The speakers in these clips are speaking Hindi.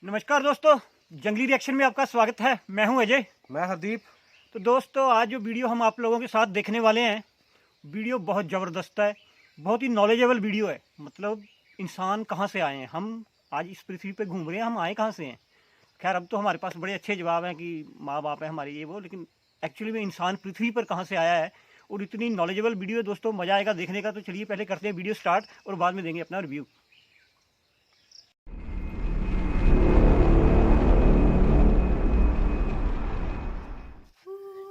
नमस्कार दोस्तों, जंगली रिएक्शन में आपका स्वागत है। मैं हूं अजय। मैं हरदीप। तो दोस्तों, आज जो वीडियो हम आप लोगों के साथ देखने वाले हैं, वीडियो बहुत ज़बरदस्त है, बहुत ही नॉलेजेबल वीडियो है। मतलब इंसान कहां से आए हैं, हम आज इस पृथ्वी पे घूम रहे हैं, हम आए कहां से हैं। खैर, अब तो हमारे पास बड़े अच्छे जवाब हैं कि माँ बाप है हमारे, ये वो, लेकिन एक्चुअली में इंसान पृथ्वी पर कहाँ से आया है। और इतनी नॉलेजेबल वीडियो है दोस्तों, मज़ा आएगा देखने का। तो चलिए पहले करते हैं वीडियो स्टार्ट और बाद में देंगे अपना रिव्यू।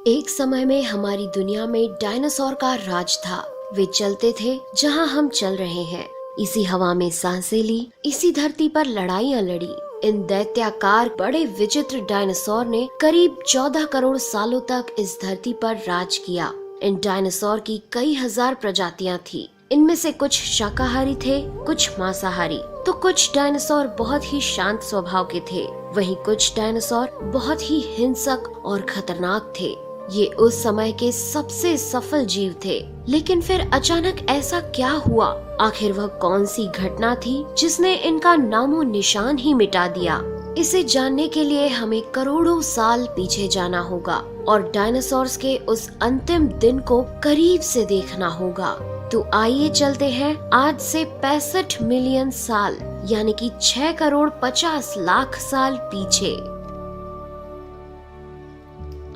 एक समय में हमारी दुनिया में डायनासोर का राज था। वे चलते थे जहां हम चल रहे हैं, इसी हवा में सांसें ली, इसी धरती पर लड़ाइयां लड़ी। इन दैत्याकार बड़े विचित्र डायनासोर ने करीब 14 करोड़ सालों तक इस धरती पर राज किया। इन डायनासोर की कई हजार प्रजातियां थी। इनमें से कुछ शाकाहारी थे, कुछ मांसाहारी, तो कुछ डायनासोर बहुत ही शांत स्वभाव के थे। वहीं कुछ डायनासोर बहुत ही हिंसक और खतरनाक थे। ये उस समय के सबसे सफल जीव थे। लेकिन फिर अचानक ऐसा क्या हुआ? आखिर वह कौन सी घटना थी जिसने इनका नामो निशान ही मिटा दिया? इसे जानने के लिए हमें करोड़ों साल पीछे जाना होगा और डायनासोर्स के उस अंतिम दिन को करीब से देखना होगा। तो आइए चलते हैं आज से 65 मिलियन साल यानी कि 6 करोड़ 50 लाख साल पीछे।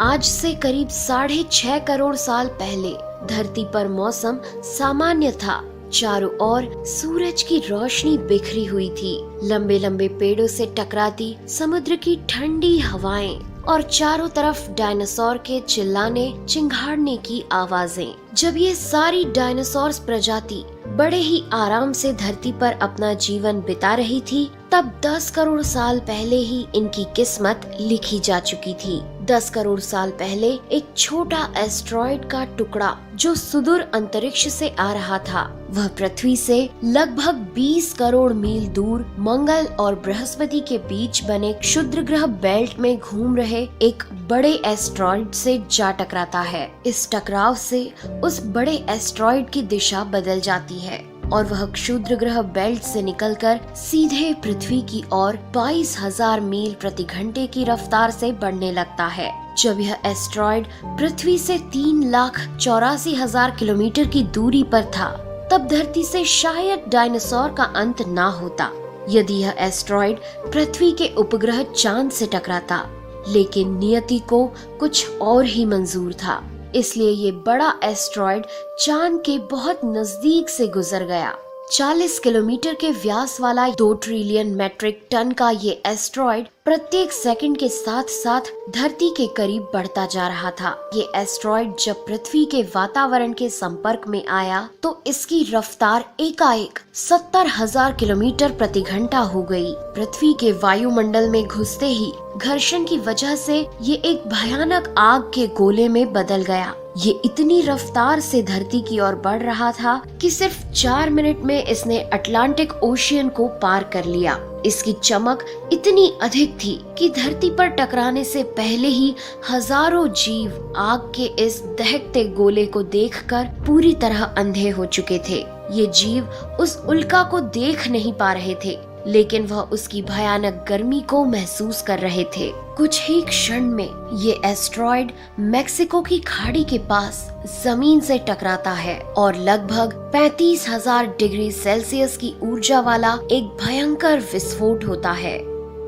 आज से करीब 6.5 करोड़ साल पहले धरती पर मौसम सामान्य था। चारों ओर सूरज की रोशनी बिखरी हुई थी। लंबे लंबे पेड़ों से टकराती समुद्र की ठंडी हवाएं और चारों तरफ डायनासोर के चिल्लाने चिंघाड़ने की आवाजें। जब ये सारी डायनासोर प्रजाति बड़े ही आराम से धरती पर अपना जीवन बिता रही थी, तब 10 करोड़ साल पहले ही इनकी किस्मत लिखी जा चुकी थी। 10 करोड़ साल पहले एक छोटा एस्ट्रॉइड का टुकड़ा जो सुदूर अंतरिक्ष से आ रहा था, वह पृथ्वी से लगभग 20 करोड़ मील दूर मंगल और बृहस्पति के बीच बने क्षुद्र ग्रह बेल्ट में घूम रहे एक बड़े एस्ट्रॉइड से जा टकराता है। इस टकराव से उस बड़े एस्ट्रॉइड की दिशा बदल जाती है और वह क्षुद्र ग्रह बेल्ट से निकलकर सीधे पृथ्वी की ओर 22,000 मील प्रति घंटे की रफ्तार से बढ़ने लगता है। जब यह एस्ट्रॉइड पृथ्वी से 3,84,000 किलोमीटर की दूरी पर था, तब धरती से शायद डायनासोर का अंत ना होता यदि यह एस्ट्रॉइड पृथ्वी के उपग्रह चांद से टकराता। लेकिन नियति को कुछ और ही मंजूर था, इसलिए ये बड़ा एस्ट्रॉइड चांद के बहुत नजदीक से गुजर गया। 40 किलोमीटर के व्यास वाला 2 ट्रिलियन मेट्रिक टन का ये एस्ट्रॉइड प्रत्येक सेकंड के साथ साथ धरती के करीब बढ़ता जा रहा था। ये एस्ट्रॉइड जब पृथ्वी के वातावरण के संपर्क में आया तो इसकी रफ्तार एकाएक 70,000 किलोमीटर प्रति घंटा हो गई। पृथ्वी के वायुमंडल में घुसते ही घर्षण की वजह से ये एक भयानक आग के गोले में बदल गया। ये इतनी रफ्तार से धरती की ओर बढ़ रहा था कि सिर्फ 4 मिनट में इसने अटलांटिक ओशियन को पार कर लिया। इसकी चमक इतनी अधिक थी कि धरती पर टकराने से पहले ही हजारों जीव आग के इस दहकते गोले को देखकर पूरी तरह अंधे हो चुके थे। ये जीव उस उल्का को देख नहीं पा रहे थे, लेकिन वह उसकी भयानक गर्मी को महसूस कर रहे थे। कुछ ही क्षण में ये एस्ट्रॉइड मेक्सिको की खाड़ी के पास जमीन से टकराता है और लगभग 35,000 डिग्री सेल्सियस की ऊर्जा वाला एक भयंकर विस्फोट होता है।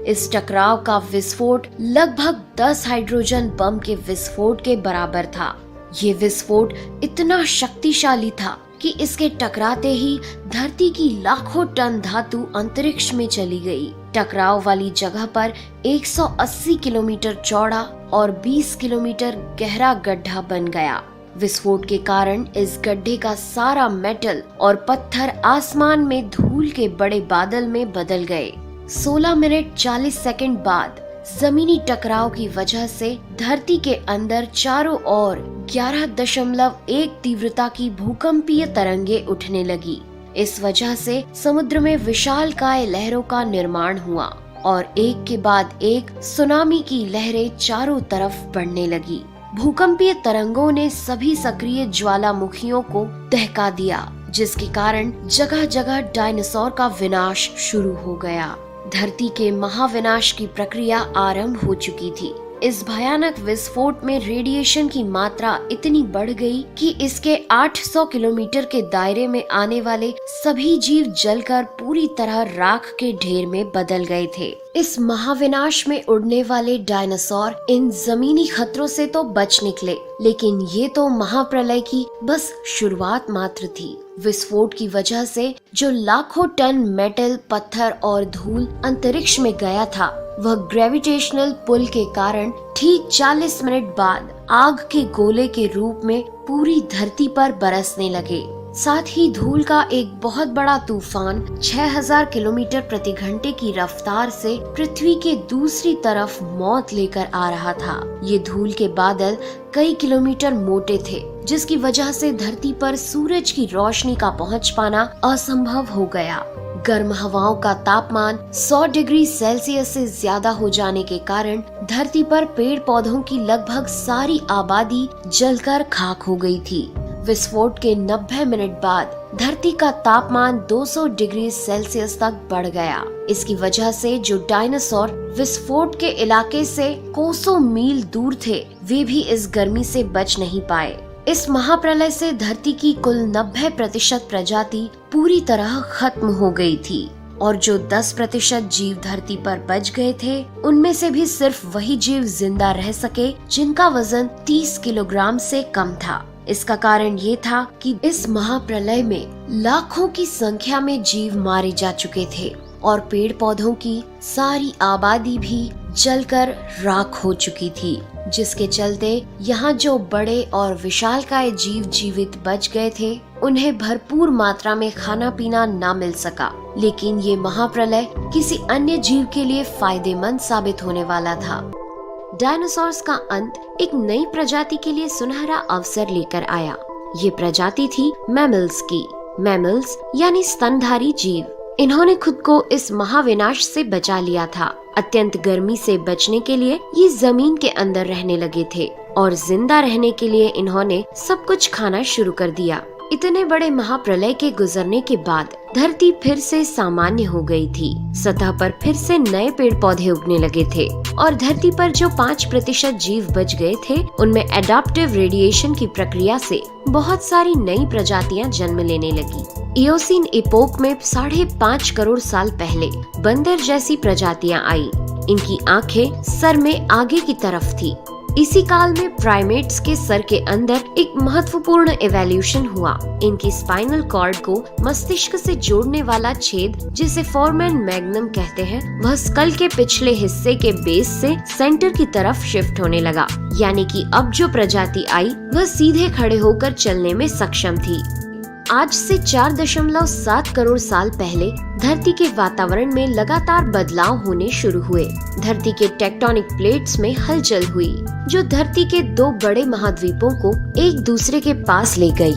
इस टकराव का विस्फोट लगभग 10 हाइड्रोजन बम के विस्फोट के बराबर था। ये विस्फोट इतना शक्तिशाली था कि इसके टकराते ही धरती की लाखों टन धातु अंतरिक्ष में चली गई। टकराव वाली जगह पर 180 किलोमीटर चौड़ा और 20 किलोमीटर गहरा गड्ढा बन गया। विस्फोट के कारण इस गड्ढे का सारा मेटल और पत्थर आसमान में धूल के बड़े बादल में बदल गए। 16 मिनट 40 सेकंड बाद जमीनी टकराव की वजह से धरती के अंदर चारों ओर 11.1 तीव्रता की भूकंपीय तरंगे उठने लगी। इस वजह से समुद्र में विशालकाय लहरों का निर्माण हुआ और एक के बाद एक सुनामी की लहरें चारों तरफ बढ़ने लगी। भूकंपीय तरंगों ने सभी सक्रिय ज्वालामुखियों को दहका दिया, जिसके कारण जगह जगह डायनासोर का विनाश शुरू हो गया। धरती के महाविनाश की प्रक्रिया आरंभ हो चुकी थी। इस भयानक विस्फोट में रेडिएशन की मात्रा इतनी बढ़ गई कि इसके 800 किलोमीटर के दायरे में आने वाले सभी जीव जलकर पूरी तरह राख के ढेर में बदल गए थे। इस महाविनाश में उड़ने वाले डायनासोर इन जमीनी खतरों से तो बच निकले, लेकिन ये तो महाप्रलय की बस शुरुआत मात्र थी। विस्फोट की वजह से जो लाखों टन मेटल, पत्थर और धूल अंतरिक्ष में गया था, वह ग्रेविटेशनल पुल के कारण ठीक 40 मिनट बाद आग के गोले के रूप में पूरी धरती पर बरसने लगे। साथ ही धूल का एक बहुत बड़ा तूफान 6000 किलोमीटर प्रति घंटे की रफ्तार से पृथ्वी के दूसरी तरफ मौत लेकर आ रहा था। ये धूल के बादल कई किलोमीटर मोटे थे, जिसकी वजह से धरती पर सूरज की रोशनी का पहुंच पाना असंभव हो गया। गर्म हवाओं का तापमान 100 डिग्री सेल्सियस से ज्यादा हो जाने के कारण धरती पर पेड़ पौधों की लगभग सारी आबादी जलकर खाक हो गई थी। विस्फोट के 90 मिनट बाद धरती का तापमान 200 डिग्री सेल्सियस तक बढ़ गया। इसकी वजह से जो डायनासोर विस्फोट के इलाके से कोसों मील दूर थे, वे भी इस गर्मी से बच नहीं पाए। इस महाप्रलय से धरती की कुल 90% प्रजाति पूरी तरह खत्म हो गई थी और जो 10% जीव धरती पर बच गए थे, उनमें से भी सिर्फ वही जीव जिंदा रह सके जिनका वजन 30 किलोग्राम से कम था। इसका कारण ये था कि इस महाप्रलय में लाखों की संख्या में जीव मारे जा चुके थे और पेड़ पौधों की सारी आबादी भी जलकर राख हो चुकी थी, जिसके चलते यहाँ जो बड़े और विशालकाय जीव जीवित बच गए थे, उन्हें भरपूर मात्रा में खाना पीना ना मिल सका। लेकिन ये महाप्रलय किसी अन्य जीव के लिए फायदेमंद साबित होने वाला था। डायनासोर्स का अंत एक नई प्रजाति के लिए सुनहरा अवसर लेकर आया। ये प्रजाति थी मैमल्स की। मैमल्स यानी स्तनधारी जीव। इन्होंने खुद को इस महाविनाश से बचा लिया था। अत्यंत गर्मी से बचने के लिए ये जमीन के अंदर रहने लगे थे और जिंदा रहने के लिए इन्होंने सब कुछ खाना शुरू कर दिया। इतने बड़े महाप्रलय के गुजरने के बाद धरती फिर से सामान्य हो गई थी। सतह पर फिर से नए पेड़ पौधे उगने लगे थे और धरती पर जो 5% जीव बच गए थे, उनमें एडाप्टिव रेडिएशन की प्रक्रिया से बहुत सारी नई प्रजातियां जन्म लेने लगी। इयोसीन इपोक में 5.5 करोड़ साल पहले बंदर जैसी प्रजातियां आई। इनकी आंखें सर में आगे की तरफ थी। इसी काल में प्राइमेट्स के सर के अंदर एक महत्वपूर्ण इवोल्यूशन हुआ। इनकी स्पाइनल कॉर्ड को मस्तिष्क से जोड़ने वाला छेद, जिसे फोरमेन मैग्नम कहते हैं, वह स्कल के पिछले हिस्से के बेस से सेंटर की तरफ शिफ्ट होने लगा। यानी कि अब जो प्रजाति आई, वह सीधे खड़े होकर चलने में सक्षम थी। आज से 4.7 करोड़ साल पहले धरती के वातावरण में लगातार बदलाव होने शुरू हुए। धरती के टेक्टोनिक प्लेट्स में हलचल हुई, जो धरती के 2 बड़े महाद्वीपों को एक दूसरे के पास ले गई।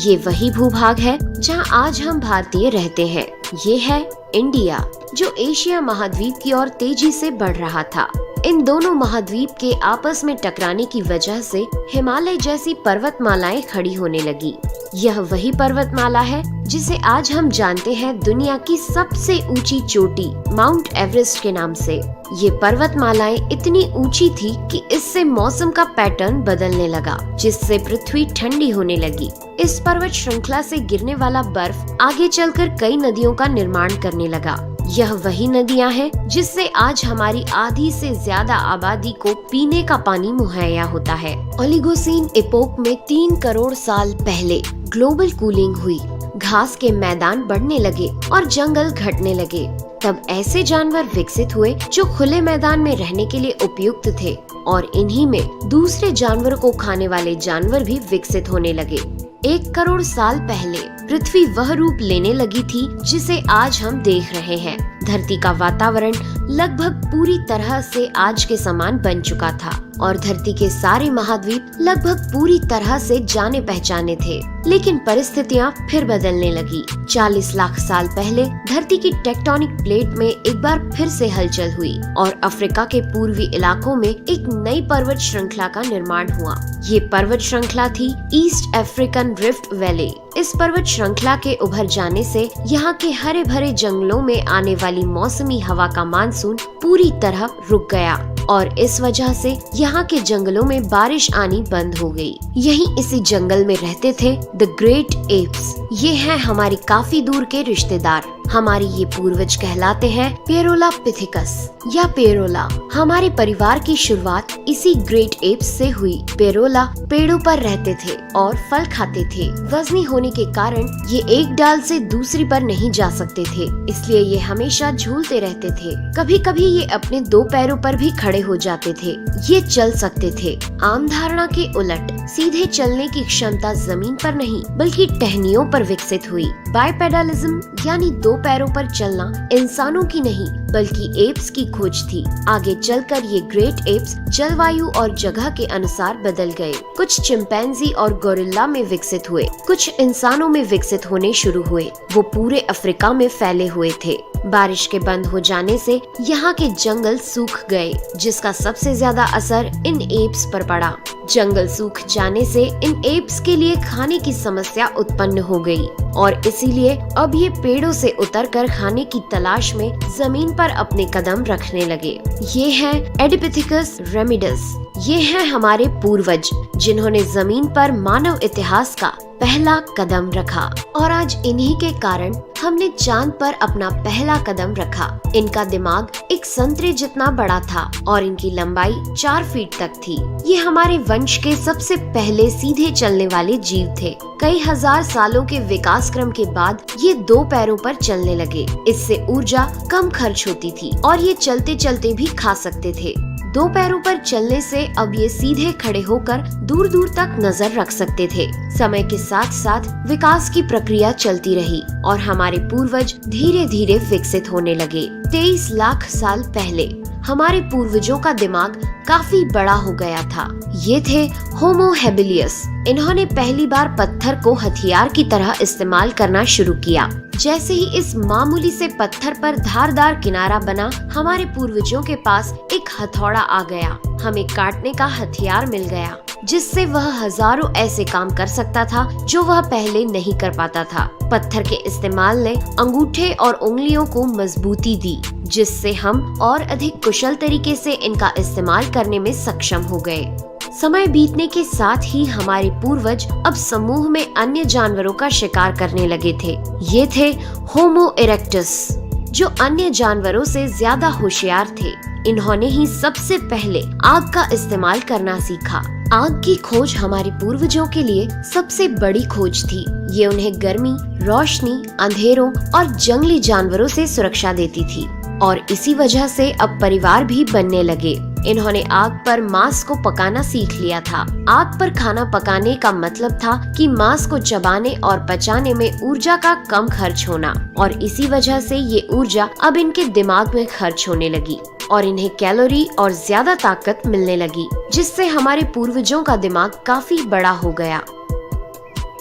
ये वही भूभाग है जहां आज हम भारतीय रहते हैं। ये है इंडिया, जो एशिया महाद्वीप की ओर तेजी से बढ़ रहा था। इन दोनों महाद्वीप के आपस में टकराने की वजह से हिमालय जैसी पर्वतमालाएं खड़ी होने लगी। यह वही पर्वतमाला है जिसे आज हम जानते हैं दुनिया की सबसे ऊंची चोटी माउंट एवरेस्ट के नाम से। ये पर्वतमालाएं इतनी ऊंची थी कि इससे मौसम का पैटर्न बदलने लगा, जिससे पृथ्वी ठंडी होने लगी। इस पर्वत श्रृंखला से गिरने वाला बर्फ आगे चलकर कई नदियों का निर्माण करने लगा। यह वही नदियां हैं जिससे आज हमारी आधी से ज्यादा आबादी को पीने का पानी मुहैया होता है। ओलिगोसीन इपोक में 3 करोड़ साल पहले ग्लोबल कूलिंग हुई। घास के मैदान बढ़ने लगे और जंगल घटने लगे। तब ऐसे जानवर विकसित हुए जो खुले मैदान में रहने के लिए उपयुक्त थे और इन्हीं में दूसरे जानवरों को खाने वाले जानवर भी विकसित होने लगे। 1 करोड़ साल पहले पृथ्वी वह रूप लेने लगी थी जिसे आज हम देख रहे हैं। धरती का वातावरण लगभग पूरी तरह से आज के समान बन चुका था और धरती के सारे महाद्वीप लगभग पूरी तरह से जाने पहचाने थे। लेकिन परिस्थितियां फिर बदलने लगी। 40 लाख साल पहले धरती की टेक्टोनिक प्लेट में एक बार फिर से हलचल हुई और अफ्रीका के पूर्वी इलाकों में एक नई पर्वत श्रृंखला का निर्माण हुआ। ये पर्वत श्रृंखला थी ईस्ट अफ्रीकन रिफ्ट वैली। इस पर्वत श्रृंखला के उभर जाने से यहाँ के हरे भरे जंगलों में आने वाली मौसमी हवा का मानसून पूरी तरह रुक गया और इस वजह से यहाँ के जंगलों में बारिश आनी बंद हो गई। यहीं इसी जंगल में रहते थे द ग्रेट एप्स। ये हैं हमारे काफी दूर के रिश्तेदार। हमारे ये पूर्वज कहलाते हैं पेरोलापिथिकस या पेरोला। हमारे परिवार की शुरुआत इसी ग्रेट एप्स से हुई। पेरोला पेड़ों पर रहते थे और फल खाते थे। वजनी होने के कारण ये एक डाल से दूसरी पर नहीं जा सकते थे, इसलिए ये हमेशा झूलते रहते थे। कभी कभी ये अपने 2 पैरों पर भी खड़े हो जाते थे। ये चल सकते थे। आम धारणा के उलट सीधे चलने की क्षमता जमीन पर नहीं बल्कि टहनियों पर विकसित हुई। बाइपेडलिज्म यानी 2 पैरों पर चलना इंसानों की नहीं बल्कि एप्स की खोज थी। आगे चलकर ये ग्रेट एप्स जलवायु और जगह के अनुसार बदल गए। कुछ चिंपैंजी और गोरिल्ला में विकसित हुए, कुछ इंसानों में विकसित होने शुरू हुए। वो पूरे अफ्रीका में फैले हुए थे। बारिश के बंद हो जाने से यहाँ के जंगल सूख गए, जिसका सबसे ज्यादा असर इन एप्स पर पड़ा। जंगल सूख जाने से इन एप्स के लिए खाने की समस्या उत्पन्न हो गई और इसीलिए अब ये पेड़ों से उतरकर खाने की तलाश में जमीन पर अपने कदम रखने लगे। ये हैं एडिपिथिकस रेमिडस। ये हैं हमारे पूर्वज जिन्होंने जमीन पर मानव इतिहास का पहला कदम रखा और आज इन्हीं के कारण हमने चांद पर अपना पहला कदम रखा। इनका दिमाग एक संतरे जितना बड़ा था और इनकी लंबाई 4 फीट तक थी। ये हमारे वंश के सबसे पहले सीधे चलने वाले जीव थे। कई हजार सालों के विकास क्रम के बाद ये 2 पैरों पर चलने लगे। इससे ऊर्जा कम खर्च होती थी और ये चलते चलते भी खा सकते थे। 2 पैरों पर चलने से अब ये सीधे खड़े होकर दूर दूर तक नजर रख सकते थे। समय के साथ साथ विकास की प्रक्रिया चलती रही और हमारे पूर्वज धीरे धीरे विकसित होने लगे। 23 लाख साल पहले हमारे पूर्वजों का दिमाग काफी बड़ा हो गया था। ये थे होमो हेबिलियस। इन्होंने पहली बार पत्थर को हथियार की तरह इस्तेमाल करना शुरू किया। जैसे ही इस मामूली से पत्थर पर धारदार किनारा बना, हमारे पूर्वजों के पास एक हथौड़ा आ गया। हमें काटने का हथियार मिल गया, जिससे वह हजारों ऐसे काम कर सकता था जो वह पहले नहीं कर पाता था। पत्थर के इस्तेमाल ने अंगूठे और उंगलियों को मजबूती दी, जिससे हम और अधिक कुशल तरीके से इनका इस्तेमाल करने में सक्षम हो गए। समय बीतने के साथ ही हमारे पूर्वज अब समूह में अन्य जानवरों का शिकार करने लगे थे। ये थे होमो इरेक्टस, जो अन्य जानवरों से ज्यादा होशियार थे। इन्होंने ही सबसे पहले आग का इस्तेमाल करना सीखा। आग की खोज हमारे पूर्वजों के लिए सबसे बड़ी खोज थी। ये उन्हें गर्मी, रोशनी, अंधेरों और जंगली जानवरों से सुरक्षा देती थी और इसी वजह से अब परिवार भी बनने लगे। इन्होंने आग पर मांस को पकाना सीख लिया था। आग पर खाना पकाने का मतलब था कि मांस को चबाने और पचाने में ऊर्जा का कम खर्च होना और इसी वजह से ये ऊर्जा अब इनके दिमाग में खर्च होने लगी और इन्हें कैलोरी और ज्यादा ताकत मिलने लगी, जिससे हमारे पूर्वजों का दिमाग काफी बड़ा हो गया।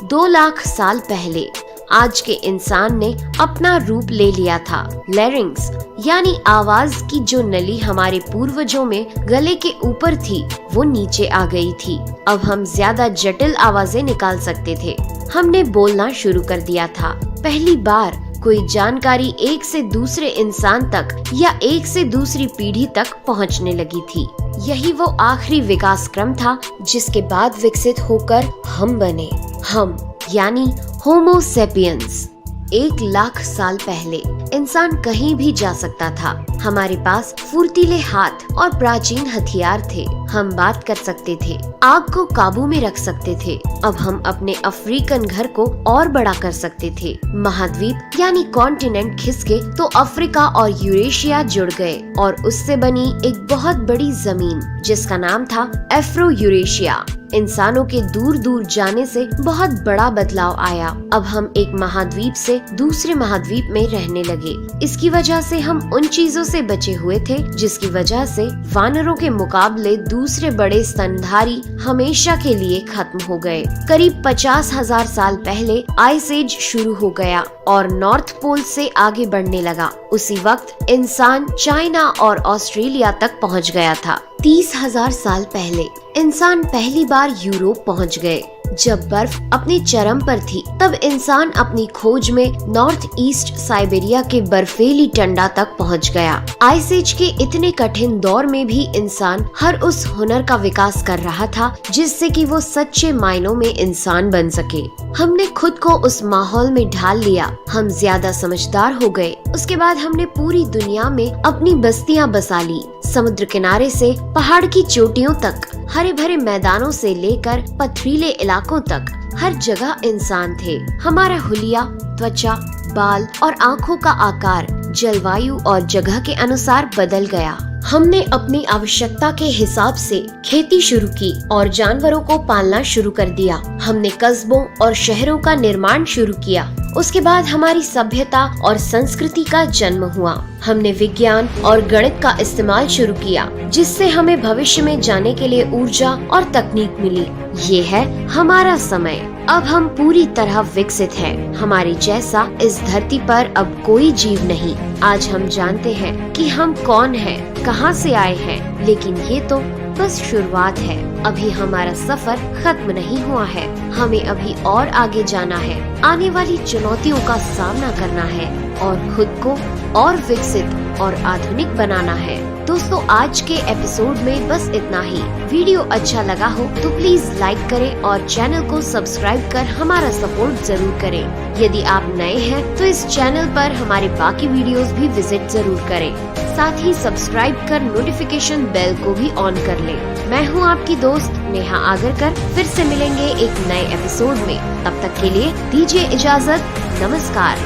2 लाख साल पहले आज के इंसान ने अपना रूप ले लिया था। लैरिंग्स यानी आवाज की जो नली हमारे पूर्वजों में गले के ऊपर थी, वो नीचे आ गई थी। अब हम ज्यादा जटिल आवाजें निकाल सकते थे। हमने बोलना शुरू कर दिया था। पहली बार कोई जानकारी एक से दूसरे इंसान तक या एक से दूसरी पीढ़ी तक पहुंचने लगी थी। यही वो आखिरी विकास क्रम था जिसके बाद विकसित होकर हम बने। हम यानी होमो सेपियंस। 1 लाख साल पहले इंसान कहीं भी जा सकता था। हमारे पास फुर्तीले हाथ और प्राचीन हथियार थे। हम बात कर सकते थे, आग को काबू में रख सकते थे। अब हम अपने अफ्रीकन घर को और बड़ा कर सकते थे। महाद्वीप यानी कॉन्टिनेंट खिसके तो अफ्रीका और यूरेशिया जुड़ गए और उससे बनी एक बहुत बड़ी जमीन जिसका नाम था एफ्रो यूरेशिया। इंसानों के दूर दूर जाने से बहुत बड़ा बदलाव आया। अब हम एक महाद्वीप से दूसरे महाद्वीप में रहने लगे। इसकी वजह से हम उन चीजों से बचे हुए थे जिसकी वजह से वानरों के मुकाबले दूसरे बड़े स्तनधारी हमेशा के लिए खत्म हो गए। करीब 50,000 साल पहले आइस एज शुरू हो गया और नॉर्थ पोल से आगे बढ़ने लगा। उसी वक्त इंसान चाइना और ऑस्ट्रेलिया तक पहुंच गया था। 30,000 साल पहले इंसान पहली बार यूरोप पहुंच गए। जब बर्फ अपने चरम पर थी, तब इंसान अपनी खोज में नॉर्थ ईस्ट साइबेरिया के बर्फीली टंडा तक पहुंच गया। आइस एज के इतने कठिन दौर में भी इंसान हर उस हुनर का विकास कर रहा था जिससे कि वो सच्चे मायनों में इंसान बन सके। हमने खुद को उस माहौल में ढाल लिया, हम ज्यादा समझदार हो गए। उसके बाद हमने पूरी दुनिया में अपनी बस्तियां बसा ली। समुद्र किनारे से पहाड़ की चोटियों तक, हरे भरे मैदानों से लेकर पथरीले इलाकों तक हर जगह इंसान थे। हमारा हुलिया, त्वचा, बाल और आँखों का आकार जलवायु और जगह के अनुसार बदल गया। हमने अपनी आवश्यकता के हिसाब से खेती शुरू की और जानवरों को पालना शुरू कर दिया। हमने कस्बों और शहरों का निर्माण शुरू किया। उसके बाद हमारी सभ्यता और संस्कृति का जन्म हुआ। हमने विज्ञान और गणित का इस्तेमाल शुरू किया, जिससे हमें भविष्य में जाने के लिए ऊर्जा और तकनीक मिली। ये है हमारा समय। अब हम पूरी तरह विकसित हैं। हमारे जैसा इस धरती पर अब कोई जीव नहीं। आज हम जानते हैं कि हम कौन हैं, कहां से आए हैं, लेकिन ये तो बस शुरुआत है। अभी हमारा सफर खत्म नहीं हुआ है। हमें अभी और आगे जाना है, आने वाली चुनौतियों का सामना करना है और खुद को और विकसित और आधुनिक बनाना है। दोस्तों, आज के एपिसोड में बस इतना ही। वीडियो अच्छा लगा हो तो प्लीज लाइक करें और चैनल को सब्सक्राइब कर हमारा सपोर्ट जरूर करें। यदि आप नए हैं तो इस चैनल पर हमारे बाकी वीडियोस भी विजिट जरूर करें। साथ ही सब्सक्राइब कर नोटिफिकेशन बेल को भी ऑन कर लें। मैं हूं आपकी दोस्त नेहा आगरकर। फिर से मिलेंगे एक नए एपिसोड में। तब तक के लिए दीजिए इजाजत। नमस्कार।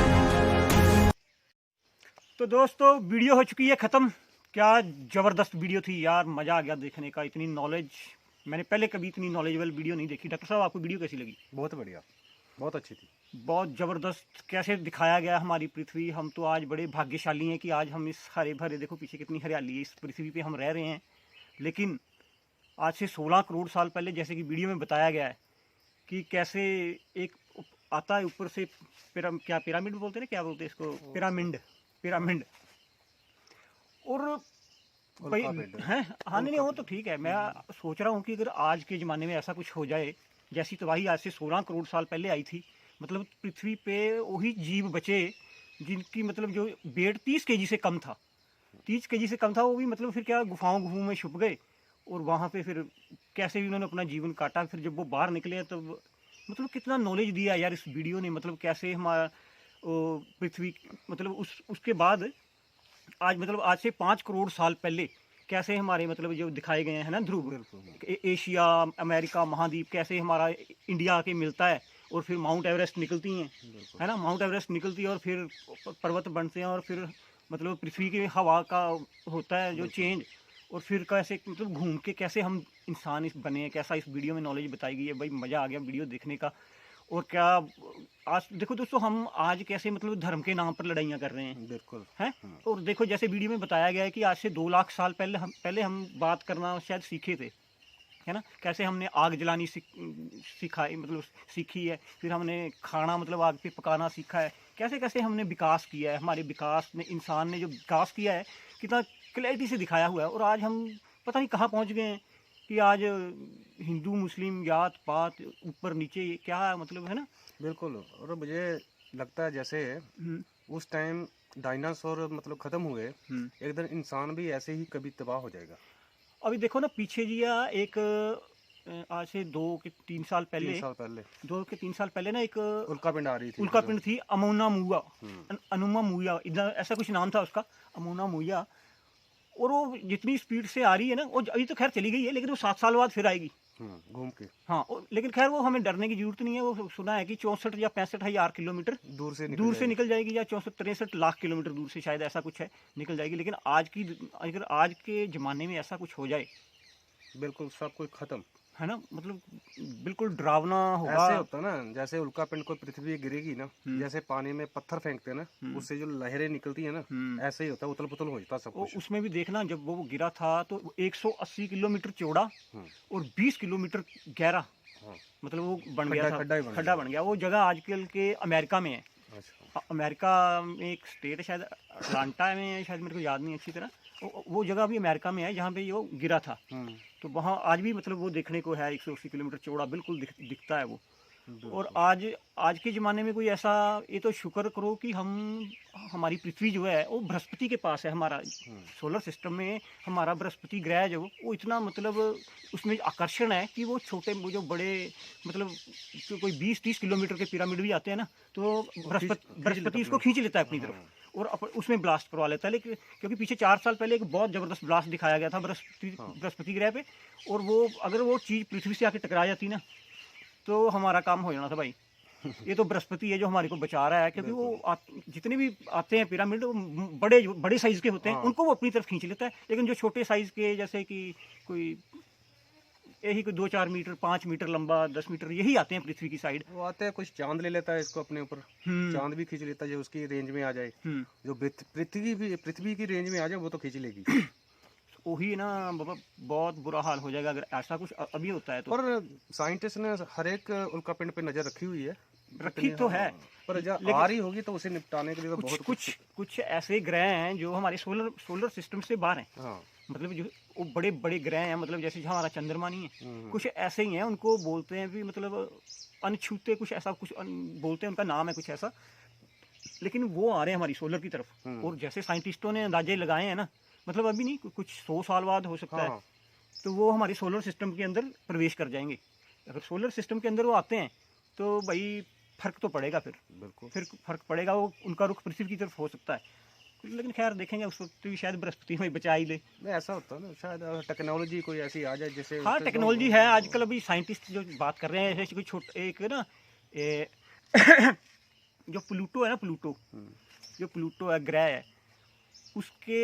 तो दोस्तों, वीडियो हो चुकी है ख़त्म। क्या ज़बरदस्त वीडियो थी यार, मज़ा आ गया देखने का। इतनी नॉलेज मैंने पहले कभी इतनी नॉलेजेबल वीडियो नहीं देखी। डॉक्टर साहब, आपको वीडियो कैसी लगी? बहुत बढ़िया, बहुत अच्छी थी। बहुत ज़बरदस्त कैसे दिखाया गया हमारी पृथ्वी। हम तो आज बड़े भाग्यशाली हैं कि आज हम इस हरे भरे, देखो पीछे कितनी हरियाली है, इस पृथ्वी पे हम रह रहे हैं। लेकिन आज से 16 करोड़ साल पहले, जैसे कि वीडियो में बताया गया है कि कैसे एक आता है ऊपर से पिरामिड बोलते हैं ना, क्या बोलते हैं इसको, पिरामिड और भाई हैं। हाँ नहीं, वो तो ठीक है। मैं सोच रहा हूँ कि अगर आज के ज़माने में ऐसा कुछ हो जाए, जैसी तबाही आज से 16 करोड़ साल पहले आई थी, मतलब पृथ्वी पे वही जीव बचे जिनकी मतलब जो वेट 30 केजी से कम था। 30 केजी से कम था, वो भी मतलब फिर क्या गुफाओं में छुप गए और वहाँ पे फिर कैसे भी उन्होंने अपना जीवन काटा। फिर जब वो बाहर निकले तब मतलब कितना नॉलेज दिया यार इस वीडियो ने। मतलब कैसे हमारा पृथ्वी, मतलब उसके बाद आज, मतलब आज से 5 करोड़ साल पहले कैसे हमारे मतलब जो दिखाए गए हैं ना ध्रुव, एशिया, अमेरिका महाद्वीप, कैसे हमारा इंडिया आके मिलता है और फिर माउंट एवरेस्ट निकलती हैं, है ना। माउंट एवरेस्ट निकलती है और फिर पर्वत बनते हैं और फिर मतलब पृथ्वी की हवा का होता है जो चेंज, और फिर कैसे मतलब घूम के कैसे हम इंसान इस बने हैं, कैसा इस वीडियो में नॉलेज बताई गई है। भाई मज़ा आ गया वीडियो देखने का। और क्या आज देखो दोस्तों, हम आज कैसे मतलब धर्म के नाम पर लड़ाइयाँ कर रहे हैं, बिल्कुल हैं। और देखो जैसे वीडियो में बताया गया है कि आज से 2 लाख साल पहले हम बात करना शायद सीखे थे, है ना। कैसे हमने आग जलानी सिखाई, मतलब सीखी है। फिर हमने खाना मतलब आग पे पकाना सीखा है। कैसे कैसे हमने विकास किया है। हमारे विकास ने, इंसान ने जो विकास किया है, कितना क्लैरिटी से दिखाया हुआ है। और आज हम पता नहीं कहाँ पहुँच गए हैं कि आज हिंदू मुस्लिम जात पात ऊपर नीचे क्या मतलब, है ना। बिल्कुल। और मुझे लगता है जैसे उस टाइम डायनासोर मतलब खत्म हुए, एक दिन इंसान भी ऐसे ही कभी तबाह हो जाएगा। अभी देखो ना पीछे जी, एक आज से 2 के 3 साल पहले 2 के 3 साल पहले ना एक उल्कापिंड आ रही थी। उल्कापिंड थी, अनुमा मुआ, इधर ऐसा कुछ नाम था उसका, अमोना मुआ। और वो जितनी स्पीड से आ रही है ना, वो अभी तो खैर चली गई है, लेकिन वो 7 साल बाद फिर आएगी घूम के। हाँ, लेकिन खैर वो हमें डरने की जरूरत नहीं है। वो सुना है कि 64 या 65 हजार किलोमीटर दूर से निकल जाएगी, या 64-63 लाख किलोमीटर दूर से, शायद ऐसा कुछ है, निकल जाएगी। लेकिन अगर आज के ज़माने में ऐसा कुछ हो जाए, बिल्कुल सब कुछ खत्म, है ना। मतलब बिल्कुल डरावना होगा। ऐसे होता ना जैसे उल्कापिंड को पृथ्वी गिरेगी ना, जैसे पानी में पत्थर फेंकते हैं ना, उससे जो लहरें निकलती है ना, ऐसे ही होता है, उथल पुथल हो जाता सब कुछ। उसमें भी देखना, जब वो गिरा था तो 180 किलोमीटर चौड़ा और 20 किलोमीटर गहरा, मतलब वो बन गया था, खड्डा बन गया। वो जगह आजकल के अमेरिका में है। अमेरिका में एक स्टेट है शायद अटलांटा में, शायद मेरे को याद नहीं अच्छी तरह, वो जगह अभी अमेरिका में है जहाँ पे वो गिरा था। तो वहाँ आज भी मतलब वो देखने को है, 180 किलोमीटर चौड़ा बिल्कुल दिखता है वो। और आज के ज़माने में कोई ऐसा, ये तो शुक्र करो कि हमारी पृथ्वी जो है वो बृहस्पति के पास है। हमारा सोलर सिस्टम में हमारा बृहस्पति ग्रह जो वो इतना मतलब उसमें आकर्षण है कि वो छोटे, वो जो बड़े मतलब जो कोई 20-30 किलोमीटर के पिरामिड भी आते हैं ना, तो बृहस्पति इसको खींच लेता है अपनी तरफ और उसमें ब्लास्ट करवा लेता है। लेकिन क्योंकि पीछे 4 साल पहले एक बहुत ज़बरदस्त ब्लास्ट दिखाया गया था बृहस्पति ग्रह पे, और वो अगर वो चीज़ पृथ्वी से आके टकरा जाती ना तो हमारा काम हो जाना था भाई। ये तो बृहस्पति है जो हमारे को बचा रहा है, क्योंकि वो जितने भी आते हैं पिरामिड बड़े साइज के होते हैं, उनको वो अपनी तरफ खींच लेता है। लेकिन जो छोटे साइज के, जैसे कि कोई यही कोई 2-4 मीटर 5 मीटर लंबा 10 मीटर यही आते हैं पृथ्वी की साइड, वो आते हैं। कुछ चांद ले लेता है इसको अपने ऊपर, चांद भी खींच लेता है जो उसकी रेंज में आ जाए। जो पृथ्वी की रेंज में आ जाए वो तो खींच लेगी। वही ना बाबा, बहुत बुरा हाल हो जाएगा अगर ऐसा कुछ अभी होता है तो। पर साइंटिस्ट ने हर एक उल्कापिंड पे नजर रखी हुई है, रखी तो है, पर जब आ रही होगी तो उसे निपटाने के लिए तो बहुत कुछ ऐसे ग्रह हैं जो हमारे सोलर सिस्टम से बाहर हैं। मतलब जो वो बड़े बड़े ग्रह हैं, मतलब जैसे हमारा चंद्रमा नहीं है, कुछ ऐसे ही हैं, उनको बोलते हैं भी मतलब अनछूते, कुछ ऐसा कुछ बोलते हैं, उनका नाम है कुछ ऐसा। लेकिन वो आ रहे हैं हमारी सोलर की तरफ, और जैसे साइंटिस्टों ने अंदाजे लगाए हैं ना, मतलब अभी नहीं, कुछ 100 साल बाद हो सकता है, तो वो हमारे सोलर सिस्टम के अंदर प्रवेश कर जाएंगे। अगर सोलर सिस्टम के अंदर वो आते हैं तो भाई फर्क तो पड़ेगा, फिर फर्क पड़ेगा, वो उनका रुख पृथ्वी की तरफ हो सकता है। लेकिन खैर देखेंगे, उस वक्त भी शायद बृहस्पति में बचा ही ले। ऐसा होता है ना, शायद टेक्नोलॉजी कोई ऐसी आ जाए जैसे। हाँ, टेक्नोलॉजी है आजकल। अभी साइंटिस्ट जो बात कर रहे हैं, जैसे कोई छोटा एक ना जो प्लूटो है ना, प्लूटो है ग्रह है, उसके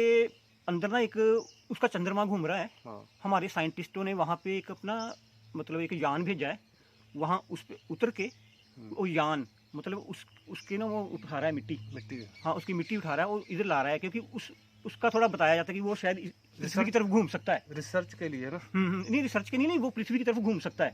अंदर ना एक उसका चंद्रमा घूम रहा है। हमारे साइंटिस्टों ने वहाँ पे एक अपना मतलब एक यान भेजा है, वहाँ उस पे उतर के वो यान मतलब उसके ना वो उठा रहा है मिट्टी। हाँ, उसकी मिट्टी उठा रहा है, वो इधर ला रहा है, क्योंकि उसका थोड़ा बताया जाता है कि वो शायद पृथ्वी की तरफ घूम सकता है। रिसर्च के लिए ना? नहीं, रिसर्च के लिए नहीं, वो पृथ्वी की तरफ घूम सकता है।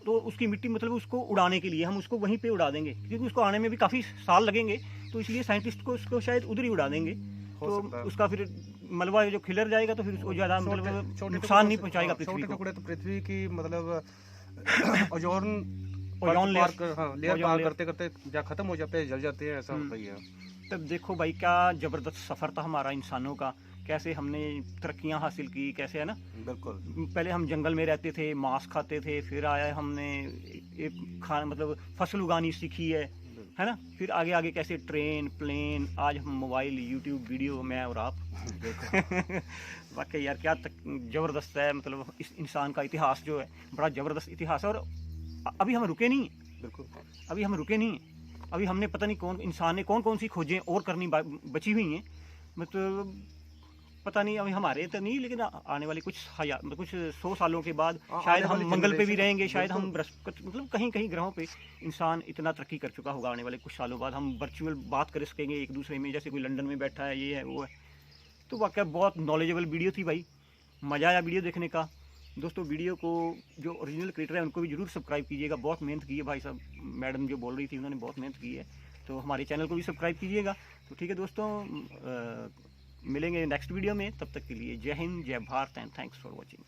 तो उसकी मिट्टी मतलब उसको उड़ाने के लिए हम उसको वहीं पे उड़ा देंगे, क्योंकि उसको आने में भी काफ़ी साल लगेंगे, तो इसलिए साइंटिस्ट को उसको शायद उधर ही उड़ा देंगे। तो उसका फिर मलबा जो खिलर जाएगा तो फिर उसको ज़्यादा मतलब नुकसान नहीं पहुँचाएगा पृथ्वी को। टुकड़े तो पृथ्वी की मतलब ओजोन लेयर पार करते करते जहाँ खत्म हो जाते हैं, जल जाते हैं, ऐसा होता ही है। तब देखो भाई, क्या जबरदस्त सफर था हमारा इंसानों का, कैसे हमने तरक्कियां हासिल की, कैसे है ना। बिल्कुल, पहले हम जंगल में रहते थे, मांस खाते थे, फिर आया हमने एक खाना मतलब फसल उगानी सीखी है ना। फिर आगे आगे कैसे ट्रेन, प्लेन, आज हम मोबाइल, यूट्यूब वीडियो, मैं और आप। वाकई यार क्या जबरदस्त है, मतलब इस इंसान का इतिहास जो है बड़ा जबरदस्त इतिहास है। और अभी हम रुके नहीं हैं, बिल्कुल अभी हम रुके नहीं हैं। अभी हमने पता नहीं कौन इंसान ने कौन सी खोजें और करनी बची हुई हैं, मतलब पता नहीं। अभी हमारे तो नहीं, लेकिन आने वाले कुछ 100 सालों के बाद शायद हम मंगल पे भी रहेंगे, शायद हम बृहस्पति मतलब कहीं ग्रहों पे इंसान इतना तरक्की कर चुका होगा। आने वाले कुछ सालों बाद हम वर्चुअल बात कर सकेंगे एक दूसरे में, जैसे कोई लंदन में बैठा है, ये है वो है। तो वाकई बहुत नॉलेजेबल वीडियो थी भाई, मज़ा आया वीडियो देखने का। दोस्तों, वीडियो को जो ओरिजिनल क्रिएटर है उनको भी जरूर सब्सक्राइब कीजिएगा, बहुत मेहनत की है भाई साहब, मैडम जो बोल रही थी उन्होंने बहुत मेहनत की है, तो हमारे चैनल को भी सब्सक्राइब कीजिएगा। तो ठीक है दोस्तों, मिलेंगे नेक्स्ट वीडियो में, तब तक के लिए जय हिंद, जय Bharat and thanks for watching.